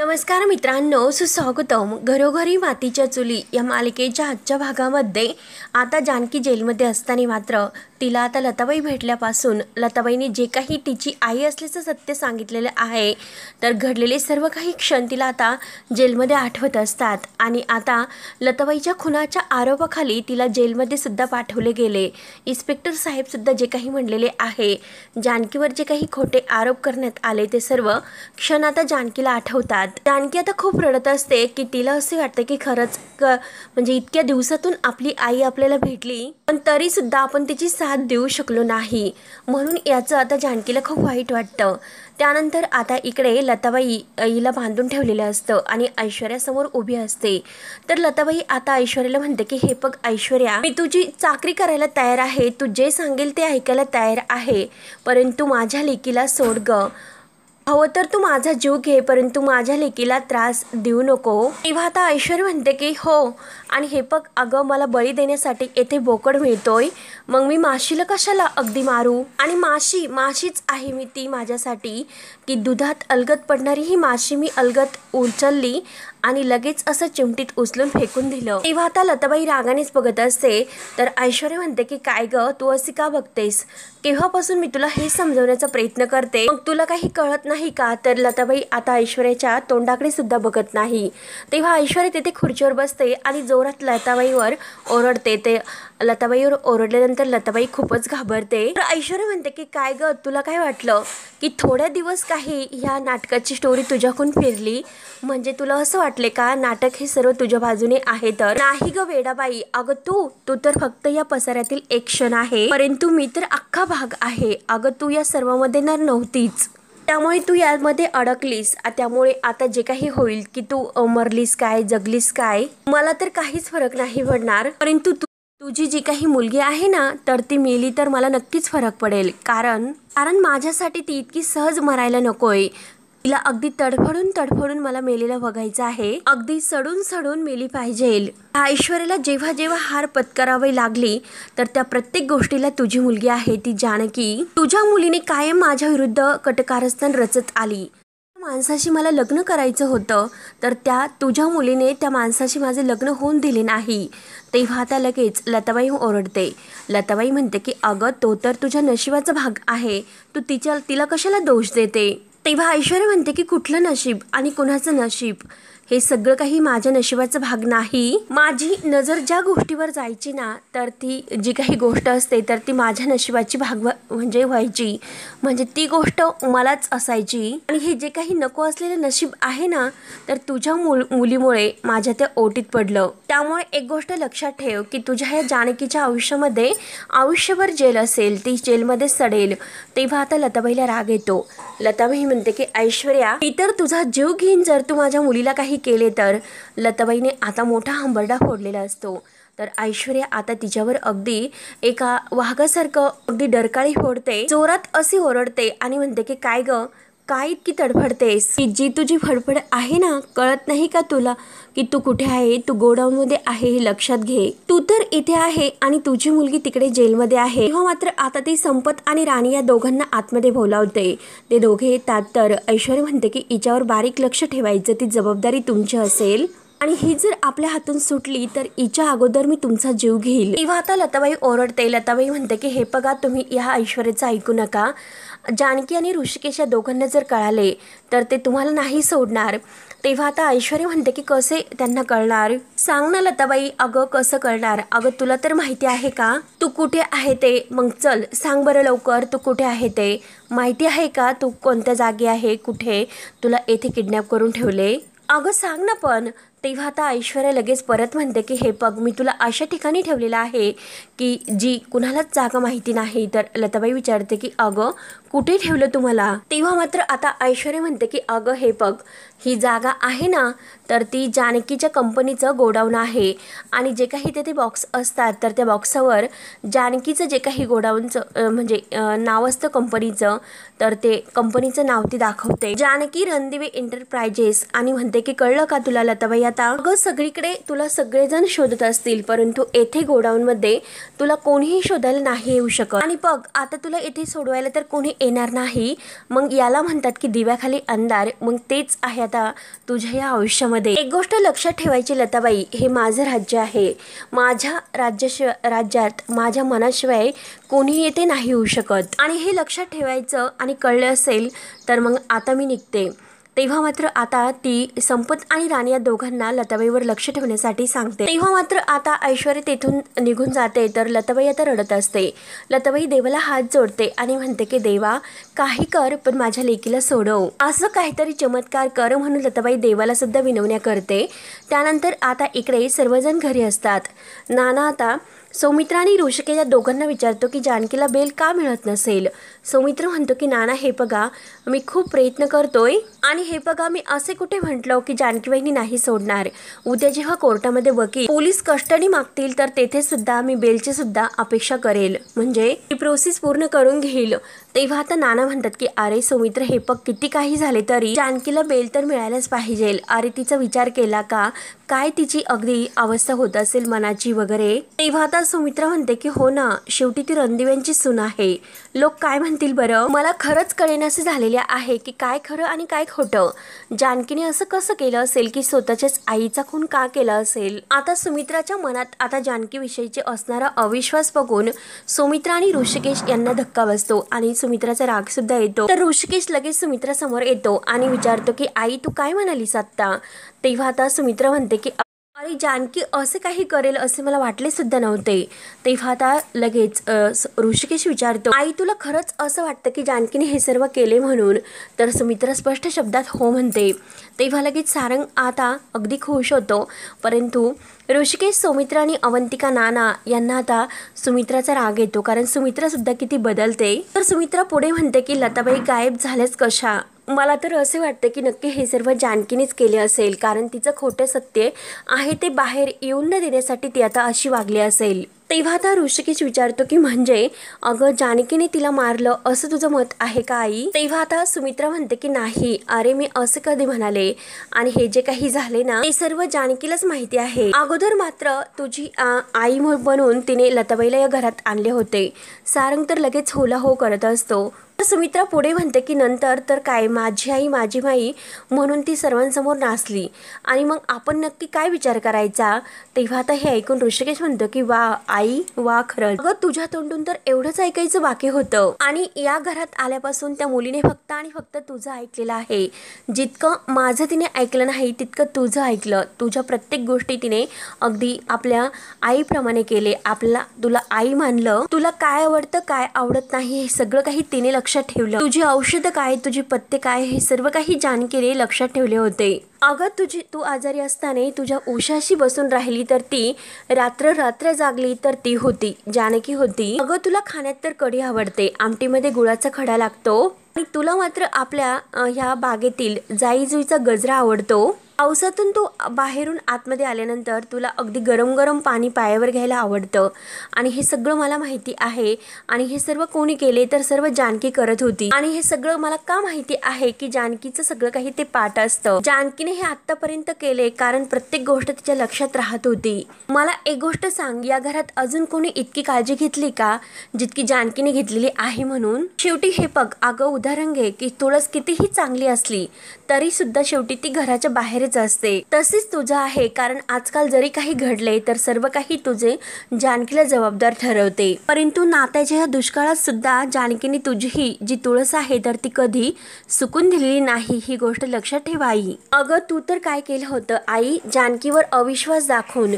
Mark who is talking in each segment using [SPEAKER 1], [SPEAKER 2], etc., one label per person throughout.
[SPEAKER 1] नमस्कार मित्रांनो, सुस्वागतम. घरोघरी मातीच्या चुली या मालिकेच्या आजच्या भागामध्ये आता जानकी जेलमध्ये असताना मात्र तिला आता लताबाई भेटल्यापासून लताबाईने जे काही तिची आई असल्याचं सत्य सांगितलेलं आहे तर घडलेले सर्व काही क्षण तिला आता जेलमध्ये आठवत असतात. आणि आता लताबाईच्या खुनाच्या आरोपाखाली तिला जेलमध्ये सुद्धा पाठवले गेले. इन्स्पेक्टर साहेबसुद्धा जे काही म्हणलेले आहे, जानकीवर जे काही खोटे आरोप करण्यात आले ते सर्व क्षण आता जानकीला आठवतात. जानकी आता खूप रडत असते की तिला असे वाटते की खरंच म्हणजे इतक्या दिवसातून आपली आई आपल्याला भेटली पण तरी सुद्धा आपण तिची साथ देऊ शकलो नाही, म्हणून याचं आता जानकीला खूप वाईट वाटतं. त्यानंतर आता इकडे लताबाई हिला बांधून ठेवलेलं असतं आणि ऐश्वर्यासमोर उभी असते. तर लताबाई आता ऐश्वर्याला म्हणते की हे बघ ऐश्वर्या, मी तुझी चाकरी करायला तयार आहे, तू जे सांगेल ते ऐकायला तयार आहे, परंतु माझ्या लेकीला सोड ग. हवं तर तू माझा जीव घे, परंतु माझ्या लेकीला त्रास देऊ नको. तेव्हा आता ऐश्वर्या म्हणते की हो, आणि हे बघ अगं, मला बळी देण्यासाठी येथे बोकड मिळतोय, मग मी माशीला कशाला अगदी मारू. आणि माशीच आहे मी ती माझ्यासाठी, की दुधात अलगद पडणारी ही माशी मी अलगद उचलली आणि लगेच असं चिमटीत उचलून फेकून दिलं. तेव्हा आता लताबाई रागानेच बघत असते. तर ऐश्वर्या म्हणते की काय ग, तू अशी का बघतेस, केव्हापासून मी तुला हे समजवण्याचा प्रयत्न करते, मग तुला काही कळत नाही का. तर लताबाई आता ऐश्वर्याच्या तोंडाकडे सुद्धा बघत नाही. तेव्हा ऐश्वर्या तिथे खुर्चीवर बसते आणि जोरात लताबाईवर ओरडते. ते लताबाईवर ओरडल्यानंतर लताबाई खूपच घाबरते. तर ऐश्वर्या म्हणते की काय ग, तुला काय वाटलं की थोड्या दिवस काही ह्या नाटकाची स्टोरी तुझ्याकडून फिरली, म्हणजे तुला असं वाटले का नाटक हे सर्व तुझ्या बाजूने आहे. तर नाही ग वेडाबाई, अगं तू तर फक्त या पसाऱ्यातील एक क्षण आहे, परंतु मी तर अख्खा भाग आहे. अगं तू या सर्वांमध्ये नव्हतीच, त्यामुळे तू यामध्ये अडकलीस. त्यामुळे आता जे काही होईल की तू मरलीस काय जगलीस काय मला तर काहीच फरक नाही पडणार, परंतु तुझी जी काही मुलगी आहे ना, तर ती मेली तर मला नक्कीच फरक पडेल, कारण माझ्यासाठी ती इतकी सहज मरायला नकोय. तिला अगदी तडफडून मला मेलेलं बघायचं आहे, अगदी सडून मेली पाहिजे. ऐश्वर्याला जेव्हा जेव्हा हार पत्करावी लागली तर त्या प्रत्येक गोष्टीला तुझी मुलगी आहे ती जानकी, तुझ्या मुलीने कायम माझ्या विरुद्ध कटकारस्थान रचत आली. माणसाशी मला लग्न करायचं होतं, तर त्या तुझ्या मुलीने त्या माणसाशी माझे लग्न होऊन दिले नाही. तेव्हा आता लगेच लताबाई ओरडते. लताबाई म्हणते की अगं, तो तर तुझ्या नशिबाचा भाग आहे, तू तिला कशाला दोष देते. तेव्हा ऐश्वर्या म्हणते की कुठलं नशीब आणि कुणाचं नशीब, हे सगळं काही माझ्या नशिबाचा भाग नाही. माझी नजर ज्या गोष्टीवर जायची ना, तर ती जी काही गोष्ट असते तर ती माझ्या नशिबाची भाग म्हणजे व्हायची, म्हणजे ती गोष्ट मलाच असायची. आणि हे जे काही नको असलेलं नशीब आहे ना, तर तुझ्या मुलीमुळे माझ्या त्या ओटीत पडलं. त्यामुळे एक गोष्ट लक्षात ठेव की तुझ्या ह्या जानकीच्या आयुष्यामध्ये आयुष्यभर जेल असेल, ती जेलमध्ये सडेल. तेव्हा आता लताबाईला राग येतो. लताबाई म्हणते की ऐश्वर्या, मी तर तुझा जीव घेईन जर तू माझ्या मुलीला काही केले तर. लताबाईने आता मोठा हंबरडा फोडलेला असतो. तर ऐश्वर्या आता तिच्यावर अगदी एका वाघासारखं अगदी डरकाळी फोडते, जोरात अशी ओरडते आणि म्हणते की काय ग, काय इतकी तडफडतेस, की जी तुझी फडफड आहे ना, कळत नाही का तुला की तू कुठे आहे. तू गोडाऊनमध्ये आहे हे लक्षात घे. तू तर इथे आहे आणि तुझी मुलगी तिकडे जेलमध्ये आहे. तेव्हा मात्र आता ती संपत आणि राणी या दोघांना आतमध्ये बोलावते. ते दोघे येतात. तर ऐश्वर्या म्हणते की हिच्यावर बारीक लक्ष ठेवायचं, ती जबाबदारी तुमची असेल, आणि ही जर आपल्या हातून सुटली तर हिच्या अगोदर मी तुमचा जीव घेईल. तेव्हा आता लताबाई ओरडते. लताबाई म्हणते की हे बघा, तुम्ही ह्या ऐश्वर्याचं ऐकू नका. जानकी आणि ऋषिकेश या दोघांना जर कळाले तर ते तुम्हाला नाही सोडणार. तेव्हा आता ऐश्वर्या म्हणते की कसे त्यांना कळणार, सांग ना लताबाई. अगं कसं कळणार, अगं तुला तर माहिती आहे का तू कुठे आहे ते. मग चल सांग बरं लवकर, तू कुठे आहे ते माहिती आहे का, तू कोणत्या जागी आहे, कुठे तुला येथे किडनॅप करून ठेवले, अगं सांग ना पण. तेव्हा आता ऐश्वर्या लगेच परत म्हणते की हे बघ, मी तुला अशा ठिकाणी ठेवलेलं आहे की जी कुणालाच जागा माहिती नाही. तर लताबाई विचारते की अगं कुठे ठेवलं तुम्हाला. तेव्हा मात्र आता ऐश्वर्या म्हणते की अगं हे बघ, ही जागा आहे ना, तर ती जानकीच्या कंपनीचं गोडाऊन आहे, आणि जे काही ते बॉक्स असतात तर त्या बॉक्सावर जानकीचं जे काही गोडाऊनचं म्हणजे नाव असतं कंपनीचं, तर ते कंपनीचं नाव ती दाखवते, जानकी रणदिवे एंटरप्राइजेस, आणि म्हणते की कळलं का तुला लताबाई. आता अगं सगळीकडे तुला सगळेजण शोधत असतील, परंतु येथे गोडाऊनमध्ये तुला कोणीही शोधायला नाही येऊ शकत. आणि बघ आता तुला येथे सोडवायला तर कोणी येणार नाही. मग याला म्हणतात की दिव्याखाली अंधार. मग तेच आहे आता तुझ्या या आयुष्यामध्ये. एक गोष्ट लक्षात ठेवायची लताबाई, हे माझं राज्य आहे. माझ्या राज्यात माझ्या मनाशिवाय कोणी येथे नाही येऊ शकत. आणि हे लक्षात ठेवायचं आणि कळलं असेल तर मग आता मी निघते. तेव्हा मात्र आता ती संपत आणि राणी या दोघांना लताबाईवर लक्ष ठेवण्यासाठी सांगते. तेव्हा मात्र आता ऐश्वर्या तेथून निघून जाते तर लताबाई आता रडत असते. लताबाई देवाला हात जोडते आणि म्हणते की देवा काही कर पण माझ्या लेकीला सोडव, असं काहीतरी चमत्कार कर म्हणून लताबाई देवाला सुद्धा विनवण्या करते. त्यानंतर आता इकडे सर्वजण घरी असतात. नाना आता सौमित्र आणि ऋषिकेश या दोघांना विचारतो की जानकीला बेल का मिळत नसेल. सौमित्र म्हणतो की नाना हे बघा मी खूप प्रयत्न करतोय आणि हे बघा मी असे कुठे म्हटलो की जानकी बहिणी नाही सोडणार. उद्या जेव्हा कोर्टामध्ये वकील पोलीस कस्टडी मागतील तर तेथे सुद्धा मी बेलची सुद्धा अपेक्षा करेल, म्हणजे ती प्रोसेस पूर्ण करून घेईल. तेव्हा आता नाना म्हणतात की अरे सौमित्र हे बघ किती काही झाले तरी जानकीला बेल तर मिळायलाच पाहिजे. अरे तिचा विचार केला का, काय तिची अगदी अवस्था होत असेल मनाची वगैरे. तेव्हा आता सौमित्र म्हणते की हो ना, शेवटी ती रणदिव्यांची सून आहे. लोक काय म्हणतील बरं. मला खरंच कळेनासे झालेले आहे की काय खरं आणि काय खोटं. जानकीने असं कसं केलं असेल की स्वतःच्याच आईचा खून का केला असेल. आता सुमित्राच्या मनात आता जानकी विषयीचे असणारा अविश्वास बघून सौमित्र आणि ऋषिकेश यांना धक्का बसतो आणि सुमित्राचा राग सुद्धा येतो. तर ऋषिकेश लगेच सुमित्रासमोर येतो आणि विचारतो की आई तू काय म्हणालीस आत्ता. तेव्हा आता सुमित्रा म्हणते की अरे जानकी असे काही करेल असे मला वाटले सुद्धा नव्हते. तेव्हा आता लगेच ऋषिकेश विचारतो आई तुला खरंच असं वाटतं की जानकीने हे सर्व केले म्हणून. तर सुमित्रा स्पष्ट शब्दात हो म्हणते. तेव्हा लगेच सारंग आता अगदी खुश होतो. परंतु ऋषिकेश सौमित्र आणि अवंतिका नाना यांना आता सुमित्राचा राग येतो, कारण सुमित्रा सुद्धा किती बदलते. तर सुमित्रा पुढे म्हणते की लताबाई गायब झाल्याच कशा. मला तर असे वाटते की नक्की हे सर्व जानकीनेच केले असेल, कारण तिचं खोटं सत्य आहे ते बाहेर येऊन न देण्यासाठी ती आता अशी वागली असेल. तेव्हा आता ऋषिकेश विचारतो की म्हणजे अगं जानकीने तिला मारलं असं तुझं मत आहे का आई. तेव्हा आता सुमित्रा म्हणते की नाही, अरे मी असे कधी म्हणाले, आणि हे जे काही झाले ना ते सर्व जानकीलाच माहिती आहे. अगोदर मात्र तुझी आई बनून तिने लताबाईला या घरात आणले होते. सारंग तर लगेच होला हो करत असतो. सुमित्रा पुढे म्हणते की नंतर तर काय माझी आई माझी माई म्हणून ती सर्वांसमोर नाचली, आणि मग आपण नक्की काय विचार करायचा. तेव्हा आता हे ऐकून ऋषिकेश म्हणतो की वा आई वा खरंच. अगं तुझ्या तोंडून तर एवढंच ऐकायचं बाकी होतं, आणि या घरात आल्यापासून त्या मुलीने फक्त आणि फक्त तुझं ऐकलेलं आहे. जितकं माझं तिने ऐकलं नाही तितकं तुझं ऐकलं. तुझ्या प्रत्येक गोष्टी तिने अगदी आपल्या आईप्रमाणे केले. तुला आई मानलं. तुला काय आवडतं काय आवडत नाही हे सगळं काही तिने लक्षात ठेवलं. तुझी औषधं काय तुझी पत्ते काय हे सर्व काही जानकीने लक्षात ठेवले होते. अगं तू आजारी असताना तुझ्या उशाशी बसून राहिली तर ती रात्र जागली तर ती होती जानकी होती. अगं तुला खाण्यात तर कढी आवडते, आमटीमध्ये गुळाचा खडा लागतो, आणि तुला मात्र आपल्या ह्या बागेतील जाईजुईचा गजरा आवडतो. पावसातून तू बाहेरून आतमध्ये आल्यानंतर तुला अगदी गरम गरम पाणी पायावर घ्यायला आवडतं, आणि हे सगळं मला माहिती आहे. आणि हे सर्व कोणी केले तर सर्व जानकी करत होती, आणि हे सगळं मला का माहिती आहे की जानकीचं सगळं काही ते पाठ असतं. जानकीने हे आतापर्यंत केले कारण प्रत्येक गोष्ट तिच्या लक्षात राहत होती. मला एक गोष्ट सांग, या घरात अजून कोणी इतकी काळजी घेतली का जितकी जानकीने घेतलेली आहे म्हणून. शेवटी हे बघ अगं उदाहरण घे की तुळस कितीही चांगली असली तरी सुद्धा शेवटी ती घराच्या बाहेरच असते. तसेच तुझं आहे, कारण आजकाल जरी काही घडले तर सर्व काही तुझे जानकीला जबाबदार ठरवते. परंतु नात्याच्या दुष्काळात सुद्धा जानकीने तुझी जी तुळस आहे तर ती कधी सुकून दिलेली नाही, ही गोष्ट लक्षात ठेवा आई. अगं तू तर काय केलं होतं आई, जानकीवर अविश्वास दाखवून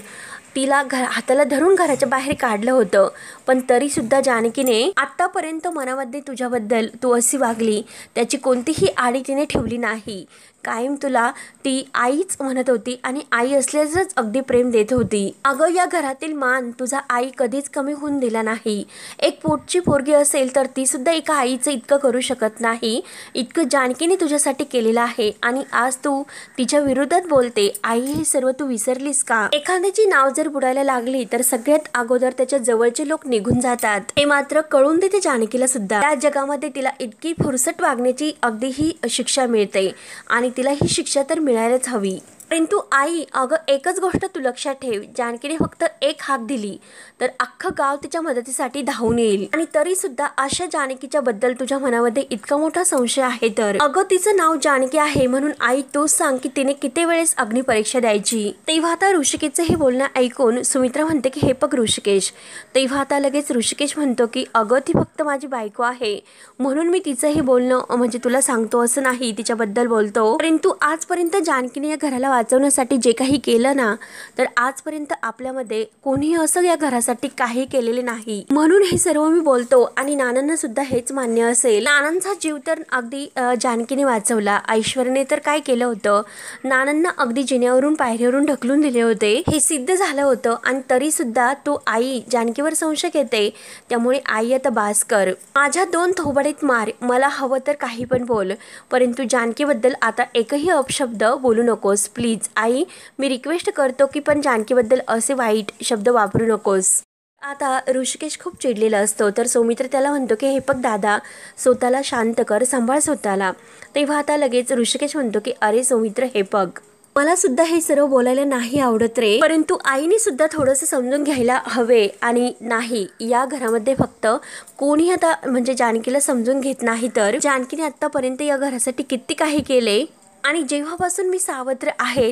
[SPEAKER 1] तिला हाताला धरून घराच्या बाहेर काढलं होतं. पण तरी सुद्धा जानकीने आतापर्यंत मनामध्ये तुझ्याबद्दल तू अशी वागली त्याची कोणतीही आडी तिने ठेवली नाही. कायम तुला ती आईच म्हणत होती आणि आई असल्याचंच अगदी प्रेम देत होती. अगं या घरातील मान तुझा आई कधीच कमी होऊन दिला नाही. एक पोटची पोरगी असेल तर ती सुद्धा एका आईचं इतकं करू शकत नाही इतकं जानकीने तुझ्यासाठी केलेलं आहे, आणि आज तू तिच्या विरोधात बोलते. आई हे सर्व तू विसरलीस का. एखाद्याची नाव जर बुडायला लागली तर सगळ्यात अगोदर त्याच्या जवळचे लोक निघून जातात, हे मात्र कळून देते जानकीला सुद्धा. त्या जगामध्ये तिला इतकी फुरसट वागण्याची अगदी ही शिक्षा मिळते, आणि तिला ही शिक्षा तर मिळायलाच हवी. परंतु आई अगं एकच गोष्ट तू लक्षात ठेव, जानकीने फक्त एक हाक दिली तर अख्खं गाव तिच्या मदतीसाठी धावून येईल. आणि तरी सुद्धा अशा जानकीच्या बद्दल तुझ्या मनामध्ये इतका मोठा संशय आहे तर अगं तिचं नाव जानकी आहे म्हणून आई तूच सांग की तिने किती वेळेस अग्निपरीक्षा द्यायची. तेव्हा आता ऋषिकेशचे हे बोलणं ऐकून सुमित्रा म्हणते की हे बघ ऋषिकेश. तेव्हा आता लगेच ऋषिकेश म्हणतो की अगं ती फक्त माझी बायको आहे म्हणून मी तिचं हे बोलणं म्हणजे तुला सांगतो असं नाही, तिच्याबद्दल बोलतो. परंतु आजपर्यंत जानकीने या घराला वाचवण्यासाठी जे काही केलं ना तर आजपर्यंत आपल्यामध्ये कोणीही असं या घरासाठी काही केलेले नाही म्हणून हे सर्व मी बोलतो. आणि नानांना सुद्धा हेच मान्य असेल. नानांचा जीव तर अगदी जानकीने वाचवला. ऐश्वर्याने तर काय केलं होतं, नानांना अगदी जिन्यावरून पायरीवरून ढकलून दिले होते, हे सिद्ध झालं होतं. आणि तरी सुद्धा तो आई जानकीवर संशय घेते. त्यामुळे आई आता बास कर, माझ्या 2 थोबाडीत मार, मला हवं तर काही पण बोल, परंतु जानकीबद्दल आता एकही अपशब्द बोलू नकोस प्लीज. आई मी रिक्वेस्ट करतो की पण जानकीबद्दल असे वाईट शब्द वापरू नकोस. आता ऋषिकेश खूप चिडलेला असतो तर सौमित्र त्याला म्हणतो की हे बघ दादा, स्वतःला शांत कर, सांभाळ स्वतःला. तेव्हा आता लगेच ऋषिकेश म्हणतो की अरे सौमित्र हे बघ, मला सुद्धा हे सर्व बोलायला नाही आवडत रे, परंतु आईने सुद्धा थोडंसं समजून घ्यायला हवे. आणि नाही, या घरामध्ये फक्त कोणी आता म्हणजे जानकीला समजून घेत नाही तर जानकीने आतापर्यंत या घरासाठी किती काही केले. आणि जेव्हापासून मी सावत्र आहे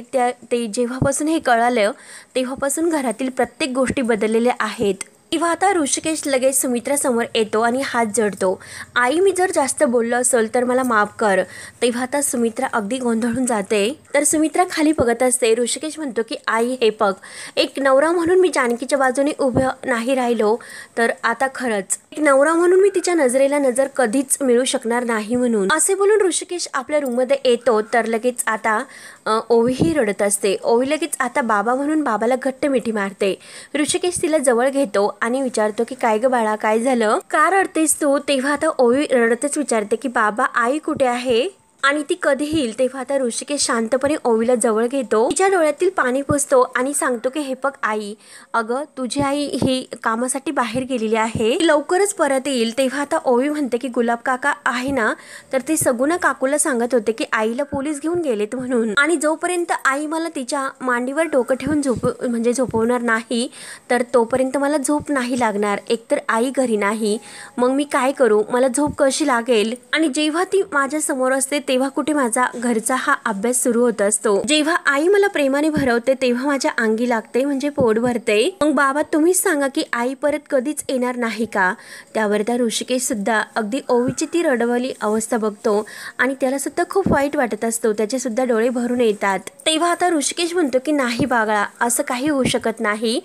[SPEAKER 1] ते जेव्हापासून हे कळालं तेव्हापासून घरातील प्रत्येक गोष्टी बदललेल्या आहेत. तेव्हा आता ऋषिकेश लगेच सुमित्रासमोर येतो आणि हात जोडतो. आई मी जर जास्त बोललो असेल तर मला माफ कर. तेव्हा आता सुमित्रा अगदी गोंधळून जाते तर सुमित्रा खाली बघत असते. ऋषिकेश म्हणतो की आई हे बघ, एक नवरा म्हणून मी जानकीच्या बाजूने उभं नाही राहिलो तर आता खरंच एक नवरा म्हणून मी तिच्या नजरेला नजर कधीच मिळू शकणार नाही म्हणून. असे बोलून ऋषिकेश आपल्या रूममध्ये येतो तर लगेच आता ओवीही रडत असते. ओवी लगेच आता बाबा म्हणून बाबाला घट्ट मिठी मारते. ऋषिकेश तिला जवळ घेतो आणि विचारतो की काय ग बाळा, काय झालं, का रडतेस तू. तेव्हा आता ओवी रडतच विचारते की बाबा आई कुठे आहे आणि ती कधी येईल. तेव्हा आता ऋषिकेश शांतपणे ओवीला जवळ घेतो, तिच्या डोळ्यातील पाणी पुसतो आणि सांगतो की हे बघ आई, अगं तुझी आई ही कामासाठी बाहेर गेलेली आहे, लवकरच परत येईल. तेव्हा आता ओवी म्हणते की गुलाब काका आहे ना, तर ते सगुना काकूला सांगत होते की आईला पोलीस घेऊन गेलेत म्हणून. आणि जोपर्यंत आई मला तिच्या मांडीवर डोकं ठेवून झोपवणार नाही तर तोपर्यंत मला झोप नाही लागणार. एकतर आई घरी नाही, मग मी काय करू, मला झोप कशी लागेल. आणि जेव्हा ती माझ्या समोर असते तेव्हा कुठे माझा घरचा हा अभ्यास सुरू होत असतो. जेव्हा आई मला प्रेमाने भरवते तेव्हा माझ्या अंगी लागते म्हणजे पोट भरते. मग बाबा तुम्हीच सांगा की आई परत कधीच येणार नाही का. त्यावर त्या ऋषिकेश सुद्धा अगदी ओवीची ती रडवली अवस्था बघतो आणि त्याला सुद्धा खूप वाईट वाटत असतो. त्याचे सुद्धा डोळे भरून येतात. तेव्हा आता ऋषिकेश म्हणतो की नाही बाळा, असं काही होऊ शकत नाही.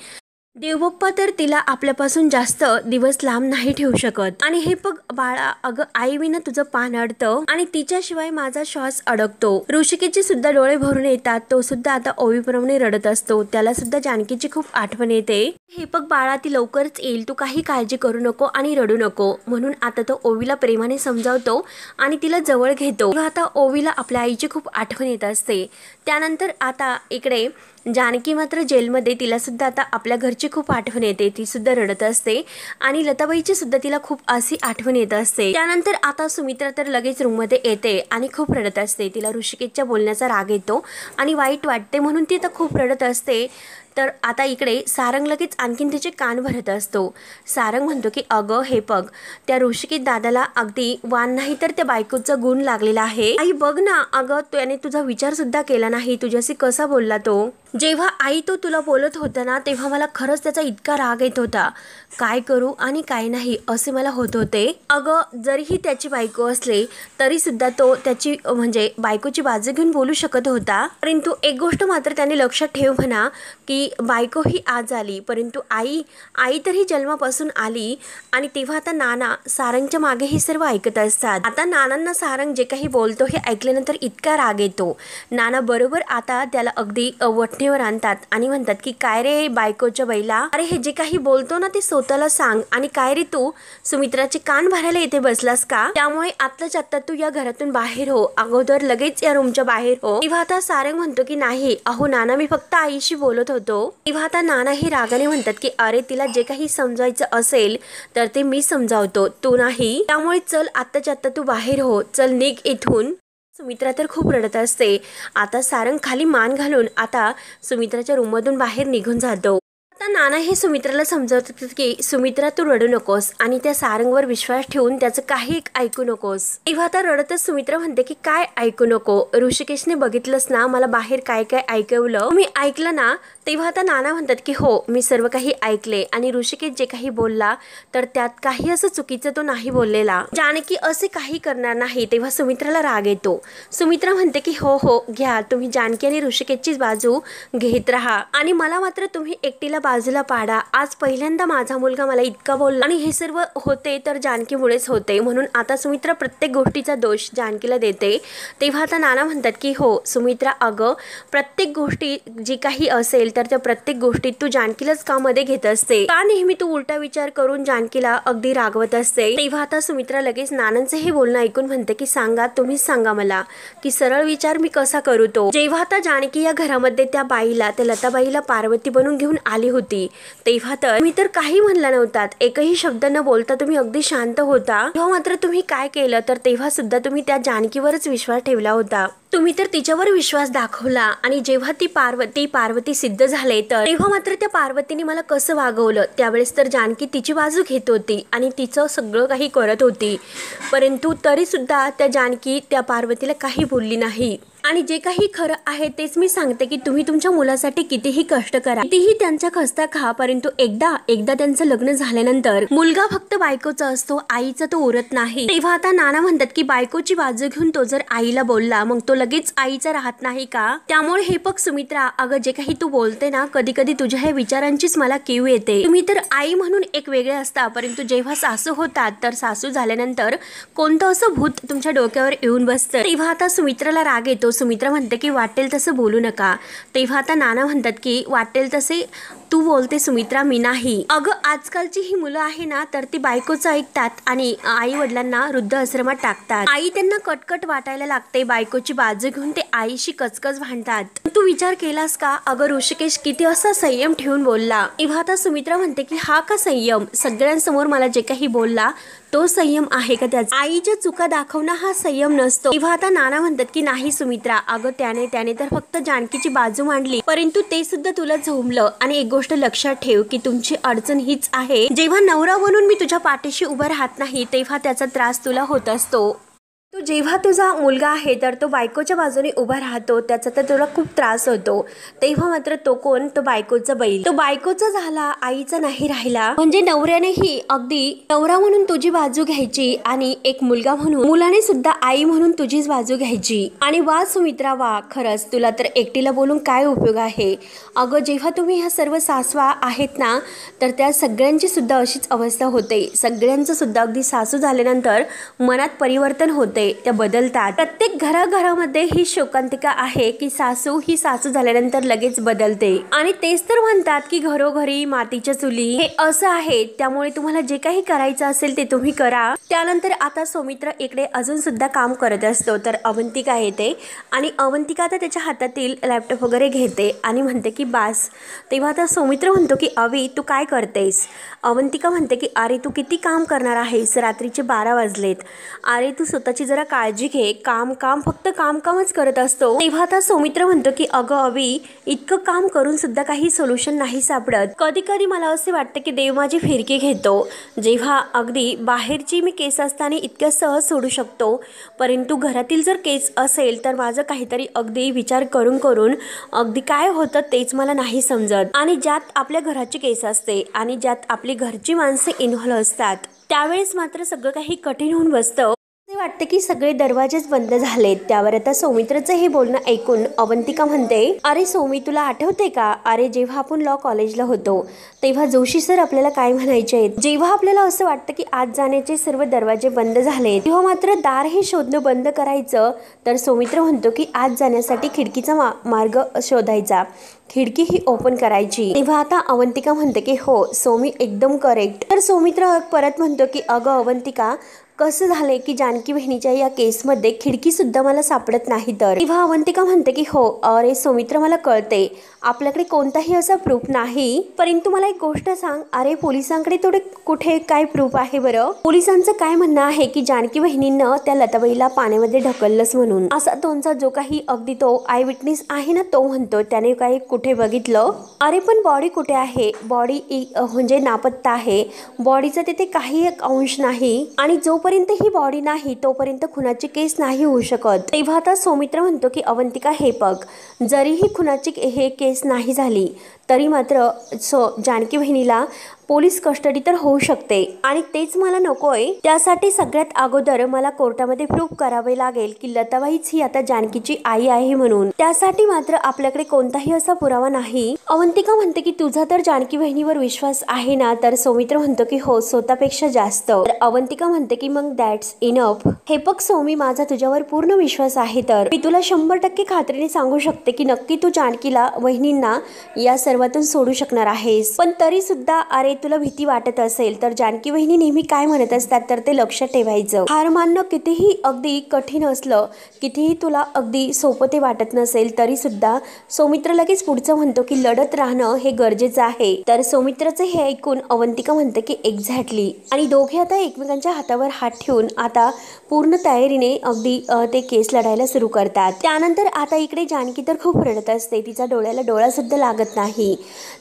[SPEAKER 1] देवबाप्पा तर तिला आपल्यापासून जास्त दिवस लांब नाही ठेवू शकत. आणि हे बघ बाळा, अगं आई विना तुझं पान अडतं आणि तिच्याशिवाय माझा श्वास अडकतो. ऋषिकेशचे सुद्धा डोळे भरून येतात. तो सुद्धा आता ओवीप्रमाणे रडत असतो. त्याला सुद्धा जानकीची खूप आठवण येते. हे बघ बाळा, ती लवकरच येईल, तू काही काळजी करू नको आणि रडू नको. म्हणून आता तो ओवीला प्रेमाने समजावतो आणि तिला जवळ घेतो. आता ओवीला आपल्या आईची खूप आठवण येत असते. त्यानंतर आता इकडे जानकी मात्र जेलमध्ये, तिला सुद्धा आता आपल्या घरची खूप आठवण येते. ती सुद्धा रडत असते आणि लताबाईची सुद्धा तिला खूप अशी आठवण येत असते. त्यानंतर आता सुमित्रा तर लगेच रूममध्ये येते आणि खूप रडत असते. तिला ऋषिकेशच्या बोलण्याचा राग येतो आणि वाईट वाटते म्हणून ती आता खूप रडत असते. तर आता इकडे सारंग लगेच आणखीन तिचे कान भरत असतो. सारंग म्हणतो की अगं हे बघ, त्या ऋषिकेश दादाला अगदी वाण नाही तर त्या बायकोचा गुण लागलेला आहे. आई बघ ना, अगं त्याने तुझा विचार सुद्धा केला नाही, तुझ्याशी कसा बोलला तो. जेव्हा आई तो तुला बोलत होता ना तेव्हा मला खरंच त्याचा इतका राग येत होता. काय करू आणि काय नाही असे मला होत होते. अगं जरीही त्याची बायको असले तरी सुद्धा तो त्याची म्हणजे बायकोची बाजू घेऊन बोलू शकत होता. परंतु एक गोष्ट मात्र त्याने लक्षात ठेव म्हणा की बायको ही आज आली परंतु आई तर ही जन्मापासून आली. आणि तेव्हा आता नाना सारंगच्या मागे हे सर्व ऐकत असतात. आता नानांना सारंग जे काही बोलतो हे ऐकल्यानंतर इतका राग येतो. नाना बरोबर आता त्याला अगदी वठणीवर आणतात आणि म्हणतात की काय रे बायकोच्या बैला, अरे हे जे काही बोलतो ना ते स्वतःला सांग. आणि काय रे तू सुमित्राचे कान भरायला इथे बसलास का. त्यामुळे आत्ताच आत्ता तू या घरातून बाहेर हो, अगोदर लगेच या रूमच्या बाहेर हो. तेव्हा आता सारंग म्हणतो की नाही अहो नाना, मी फक्त आईशी बोलत होतो. तेव्हा आता नाना ही रागाने म्हणतात की अरे तिला जे काही समजायचं असेल तर ते मी समजावतो, तू नाही. त्यामुळे चल आत्ताच्या आत्ता तू बाहेर हो, चल निघ इथून. सुमित्रा तर खूप रडत असते. आता सारंग खाली मान घालून आता सुमित्राच्या रूममधून बाहेर निघून जातो. आता नाना हे सुमित्राला समजावतात की सुमित्रा तू रडू नकोस आणि त्या सारंगवर विश्वास ठेवून त्याचं काही ऐकू नकोस. तेव्हा आता रडतच सुमित्रा म्हणते की काय ऐकू नको, ऋषिकेशने बघितलंस ना मला बाहेर काय काय ऐकवलं, मी ऐकलं ना. तेव्हा आता नाना म्हणतात की हो मी सर्व काही ऐकले आणि ऋषिकेश जे काही बोलला तर त्यात काही असं चुकीचं तो नाही बोललेला, जानकी असे काही करणार नाही. तेव्हा सुमित्राला राग येतो. सुमित्रा म्हणते की हो हो घ्या, तुम्ही जानकी आणि ऋषिकेशची बाजू घेत राहा आणि मला मात्र तुम्ही एकटीला बाजूला पाडा. आज पहिल्यांदा माझा मुलगा मला इतका बोलला आणि हे सर्व होते तर जानकीमुळेच होते, म्हणून आता सुमित्रा प्रत्येक गोष्टीचा दोष जानकीला देते. तेव्हा आता नाना म्हणतात की हो सुमित्रा अगं प्रत्येक गोष्टी जी काही असेल तर त्या प्रत्येक गोष्टीत तू जानकीलाच का मध्ये घेत असते, का नेहमी तू उलटा विचार करून जानकीला अगदी रागवत असते. तेव्हा आता सुमित्रा लगेच नानांचे हे बोलणं ऐकून म्हणते की सांगा, तुम्हीच सांगा मला की सरळ विचार मी कसा करू तो. जेव्हा आता जानकी या घरामध्ये त्या बाईला त्या लताबाईला पार्वती बनून घेऊन आली होती तेव्हा तर मी तर काही म्हणला नव्हतात, एकही शब्द न बोलता तुम्ही अगदी शांत होता. तेव्हा मात्र तुम्ही काय केलं तर तेव्हा सुद्धा तुम्ही त्या जानकीवरच विश्वास ठेवला होता. तुम्ही तर तिच्यावर विश्वास दाखवला आणि जेव्हा ती पार्वती सिद्ध झाले तर तेव्हा मात्र त्या पार्वतीने मला कसं वागवलं. त्यावेळेस तर जानकी तिची बाजू घेत होती आणि तिचं सगळं काही करत होती, परंतु तरी सुद्धा त्या जानकी त्या पार्वतीला काही बोलली नाही. आणि जे काही खरं आहे तेच मी सांगते की तुम्ही तुमच्या मुलासाठी कितीही कष्ट करा, कितीही त्यांच्या खस्ता खा, परंतु एकदा त्यांचं लग्न झाल्यानंतर मुलगा फक्त बायकोचा असतो, आईचा तो उरत नाही. तेव्हा आता नाना म्हणतात की बायकोची बाजू घेऊन तो जर आईला बोलला मग तो लगेच आईचा राहत नाही का. त्यामुळे हे बघ सुमित्रा, अगं जे काही तू बोलते ना कधी कधी तुझ्या हे विचारांचीच मला कीव येते. तुम्ही तर आई म्हणून एक वेगळे असता, परंतु जेव्हा सासू होतात तर सासू झाल्यानंतर कोणतं असं भूत तुमच्या डोक्यावर येऊन बसतं. तेव्हा आता सुमित्राला राग येतो. सुमित्रा म्हणते की वाटेल तसं बोलू नका. तेव्हा आता नाना म्हणतात की वाटेल तसे तू बोलते सुमित्रा, मी नाही. अगं आजकालची ही मुलं आहे ना तर ती बायकोचं ऐकतात आणि आई वडिलांना वृद्ध आश्रमात टाकतात. आई त्यांना कटकट वाटायला लागते, बायकोची बाजू घेऊन ते आईशी कचकच भांडतात. तू विचार केलास का अगं ऋषिकेश किती असा संयम ठेवून बोलला. तेव्हा आता सुमित्रा म्हणते की हा का संयम, सगळ्यांसमोर मला जे काही बोलला तो संयम आहे का त्याचा, आईच्या चुका दाखवणं हा संयम नसतो. तेव्हा आता नाना म्हणतात की नाही सुमित्रा, अगं त्याने तर फक्त जानकीची बाजू मांडली, परंतु ते सुद्धा तुला झोंबलं. आणि एक गोष्ट लक्षात ठेव की तुमची अडचण हीच आहे, जेव्हा नवरा बनून मी तुझ्या पाठीशी उभं राहत नाही तेव्हा त्याचा त्रास तुला होत असतो. तो जेव्हा तुझा मुलगा आहे तर तो बायकोच्या बाजूने उभा राहतो त्याचा तर तुला खूप त्रास होतो. तेव्हा मात्र तो कोण, तो बायकोचा बैल, तो बायकोचा झाला, आईचा नाही राहिला. म्हणजे नवऱ्यानेही अगदी नवरा म्हणून तुझी बाजू घ्यायची आणि एक मुलगा म्हणून मुलाने सुद्धा आई म्हणून तुझीच बाजू घ्यायची. आणि वा सुमित्रा वा, खरंच तुला तर एकटीला बोलून काय उपयोग आहे. अगं जेव्हा तुम्ही ह्या सर्व सासवा आहेत ना तर त्या सगळ्यांची सुद्धा अशीच अवस्था होते. सगळ्यांचं सुद्धा अगदी सासू झाल्यानंतर मनात परिवर्तन होते, त्या बदलतात. प्रत्येक घराघरामध्ये ही शोकांतिका आहे की सासू ही सासू झाल्यानंतर लगेच बदलते. आणि तेच तर म्हणतात की घरोघरी मातीच्या चुली, हे असं आहे. त्यामुळे तुम्हाला जे काही करायचं असेल ते तुम्ही करा. त्यानंतर आता सौमित्र इकडे अजून सुद्धा काम करत असतो तर अवंतिका येते आणि अवंतिका आता त्याच्या हातातील लॅपटॉप वगैरे घेते आणि म्हणते की बास. तेव्हा आता सौमित्र म्हणतो की अवी तू काय करतेस. अवंतिका म्हणते की अरे तू किती काम करणार आहेस, रात्रीचे 12 वाजलेत. अरे तू स्वतःची जरा काळजी घे, काम फक्त कामच करत असतो. तेव्हा आता सौमित्र म्हणतो की अगं अवी इतकं काम करून सुद्धा काही सोल्युशन नाही सापडत. कधी कधी मला असे वाटते की देव माझी फिरकी घेतो, जेव्हा अगदी बाहेरची मी केस असताना इतक्या सहज सोडू शकतो, परंतु घरातील जर केस असेल तर माझं काहीतरी अगदी विचार करून अगदी काय होतं तेच मला नाही समजत. आणि ज्यात आपल्या घराची केस असते आणि ज्यात आपली घरची माणसे इन्व्हॉल्व असतात त्यावेळेस मात्र सगळं काही कठीण होऊन बसतं. वाटते की सगळे दरवाजेच बंद झालेत. त्यावर आता सौमित्रचं हे बोलणं ऐकून अवंतिका म्हणते अरे सौमी तुला आठवते का, अरे जेव्हा आपण लॉ कॉलेजला होतो तेव्हा जोशी सर आपल्याला काय म्हणायचे, जेव्हा आपल्याला असं वाटतं की आत जाण्याचे सर्व दरवाजे बंद झाले तेव्हा मात्र दार हे शोधणं बंद करायचं, तर सौमित्र म्हणतो की आत जाण्यासाठी खिडकीचा मार्ग शोधायचा, खिडकी ही ओपन करायची. तेव्हा आता अवंतिका म्हणते की हो सौमी एकदम करेक्ट. तर सौमित्र परत म्हणतो की अगं अवंतिका कसं झालंय की जानकी बहिणीच्या या केसमध्ये खिडकी सुद्धा मला सापडत नाही. तर तेव्हा अवंतिका म्हणते की हो अरे सौमित्र, मला कळते आपल्याकडे कोणताही असा प्रूफ नाही, परंतु मला एक गोष्ट सांग, अरे पोलिसांकडे थोडे कुठे काय प्रूफ आहे बरं? पोलिसांचं काय म्हणणं आहे की जानकी बहिणीनं त्या लताबाईला पाण्यामध्ये ढकललंच म्हणून. असा त्यांचा जो काही अगदी तो आय विटनेस आहे ना, तो म्हणतो त्याने काही कुठे बघितलं. अरे पण बॉडी कुठे आहे? बॉडी म्हणजे नापत्ता आहे, बॉडीचा तिथे काही एक अंश नाही आणि जोपर्यंत ही बॉडी नाही तोपर्यंत खुनाची केस नाही होऊ शकत. तेव्हा आता सौमित्र म्हणतो की अवंतिका हे बघ, जरीही खुनाची हे केस नाही झाली तरी मात्र जानकी बहिणीला पोलीस कस्टडी तर होऊ शकते आणि तेच मला नकोय. त्यासाठी सगळ्यात अगोदर मला कोर्टामध्ये प्रूव्ह करावे लागेल की लताबाईच ही आता जानकीची आई आहे म्हणून. त्यासाठी मात्र आपल्याकडे कोणताही असा पुरावा नाही. अवंतिका म्हणते की तुझा तर जानकी बहिणीवर विश्वास आहे ना? तर सौमित्र म्हणतो की हो, स्वतःपेक्षा जास्त. तर अवंतिका म्हणते की मग दॅट्स इनफ. हे बघ सौमी, माझा तुझ्यावर पूर्ण विश्वास आहे. तर मी तुला 100% खात्रीने सांगू शकते की नक्की तू जानकीला बहिणींना या सर्वातून सोडू शकणार आहेस. पण तरी सुद्धा अरे तुला भीती वाटत असेल तर जानकी बहिणी नेहमी काय म्हणत असतात तर ते लक्षात ठेवायचं. हार मानणं कितीही अगदी कठीण असलं, कितीही तुला अगदी सोपं ते वाटत नसेल तरी सुद्धा सौमित्र लगेच पुढचं म्हणतो की लढत राहणं हे गरजेचं आहे. तर सौमित्रचं हे ऐकून अवंतिका म्हणते की एक्झॅक्टली. आणि दोघे आता एकमेकांच्या हातावर हात ठेवून आता पूर्ण तयारीने अगदी ते केस लढायला सुरू करतात. त्यानंतर आता इकडे जानकी तर खूप रडत असते, तिचा डोळ्याला डोळा सुद्धा लागत नाही.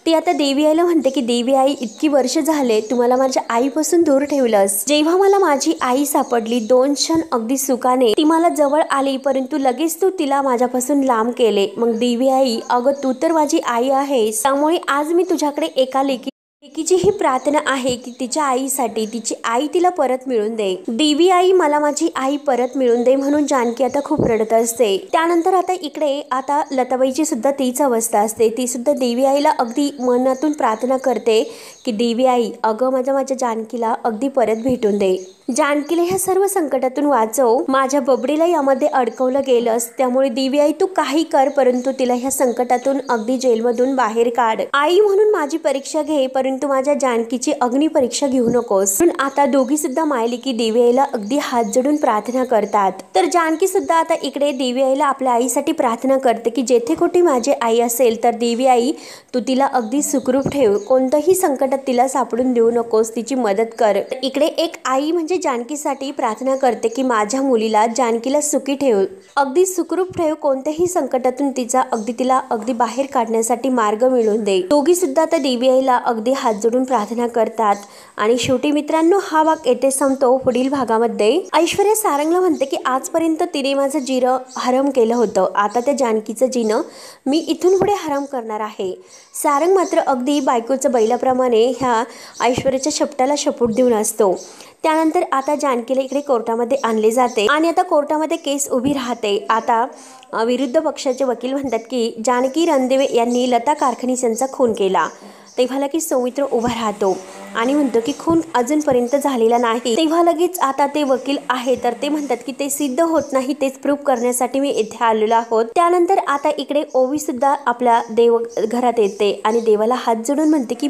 [SPEAKER 1] ती आता देवी आईला म्हणते की देवी आई, इतकी वर्ष झाले तुम्हाला माझ्या आईपासून दूर ठेवलंस. जेव्हा मला माझी आई सापडली 2 क्षण अगदी सुखाने ती मला जवळ आली, परंतु लगेच तू तिला माझ्यापासून लांब केले. मग देवी आई, अगं तू तर माझी आई आहेस, त्यामुळे आज मी तुझ्याकडे एका लेकीची ही प्रार्थना आहे की तिच्या आईसाठी तिची आई तिला परत मिळून दे. देवी आई, मला माझी आई परत मिळून दे. म्हणून जानकी आता खूप रडत असते. त्यानंतर आता इकडे आता लताबाईची सुद्धा तीच अवस्था असते. ती सुद्धा देवी आईला अगदी मनातून प्रार्थना करते की देवी आई, अगं माझ्या जानकीला अगदी परत भेटून दे. जानकीला ह्या सर्व संकटातून वाचव. माझ्या बबडीला यामध्ये अडकवलं गेलंस, त्यामुळे देवी आई तू काही कर, परंतु तिला ह्या संकटातून अगदी जेलमधून बाहेर काढ. आई म्हणून माझी परीक्षा घे, परंतु माझ्या जानकीची अग्नी परीक्षा घेऊ नकोस. पण आता दोघी सुद्धा मायलेकी देवी आईला अगदी हात जोडून प्रार्थना करतात. तर जानकी सुद्धा आता इकडे देवी आईला आपल्या आईसाठी प्रार्थना करते की जेथे कुठे माझी आई असेल तर देवी आई तू तिला अगदी सुखरूप ठेव, कोणतंही संकटात तिला सापडून देऊ नकोस, तिची मदत कर. इकडे एक आई म्हणजे जानकीसाठी प्रार्थना करते की माझ्या मुलीला जानकीला सुखी ठेव, अगदी सुखरूप ठेव, कोणत्याही संकटातून तिला अगदी बाहेर काढण्यासाठी मार्ग मिळवून दे. दोघी सुद्धा आता देवी आईला अगदी हात जोडून प्रार्थना करतात. आणि शेवटी मित्रांनो हा भाग येथे संपतो. पुढील भागामध्ये ऐश्वर्या सारंगला म्हणते की आजपर्यंत तिने माझं जिरं हरम केलं होतं, आता त्या जानकीचं जिनं मी इथून पुढे हराम करणार आहे. सारंग मात्र अगदी बायकोचं बैलाप्रमाणे ह्या ऐश्वर्याच्या शपटाला शपूट देऊन असतो. त्यानंतर आता जानकीला इकडे कोर्टामध्ये आणले जाते आणि आता कोर्टामध्ये केस उभी राहते. आता विरुद्ध पक्षाचे वकील म्हणतात की जानकी रणदिवे यांनी लता कारखानीस यांचा खून केला. तेव्हा लगेच सौमित्र उभा राहतो आणि म्हणतो की खून अजूनपर्यंत झालेला नाही. तेव्हा लगेच आता ते वकील आहे तर ते म्हणतात की ते सिद्ध होत नाही, तेच प्रूव्ह करण्यासाठी मी इथे आलेलो आहोत. त्यानंतर आता इकडे ओवी सुद्धा आपल्या देव घरात येते आणि देवाला हात जोडून म्हणते की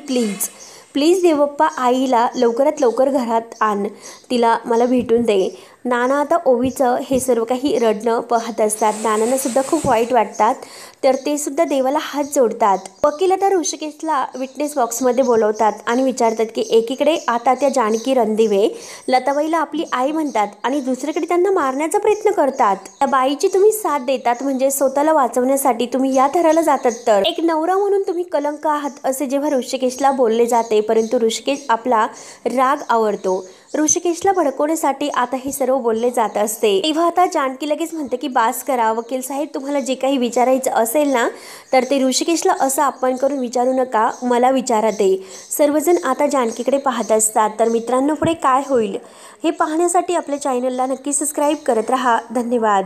[SPEAKER 1] प्लीज देवप्पा, आईला लवकरात लवकर घरात आण, तिला मला भेटून दे. नाना आता ओवीचं हे सर्व काही रडणं पाहत असतात. नानांना सुद्धा खूप वाईट वाटतात, तर ते सुद्धा देवाला हात जोडतात. वकील आता ऋषिकेशला विटनेस बॉक्समध्ये बोलवतात आणि विचारतात की एकीकडे आता त्या जानकी रणदिवे लताबाईला आपली आई म्हणतात आणि दुसरीकडे त्यांना मारण्याचा प्रयत्न करतात. त्या बाईची तुम्ही साथ देतात म्हणजे स्वतःला वाचवण्यासाठी तुम्ही या थराला जातात. तर एक नवरा म्हणून तुम्ही कलंक आहात असे जेव्हा ऋषिकेशला बोलले जाते, परंतु ऋषिकेश आपला राग आवडतो. ऋषिकेशला भडकवण्यासाठी आता हे सर्व बोलले जात असते. तेव्हा आता जानकी लगेच म्हणते की बास करा वकील साहेब, तुम्हाला जे काही विचारायचं असेल ना तर ते ऋषिकेशला असं अपमान करून विचारू नका, मला विचारा ते. सर्वजण आता जानकीकडे पाहत असतात. तर मित्रांनो पुढे काय होईल हे पाहण्यासाठी आपल्या चॅनलला नक्की सबस्क्राईब करत राहा. धन्यवाद.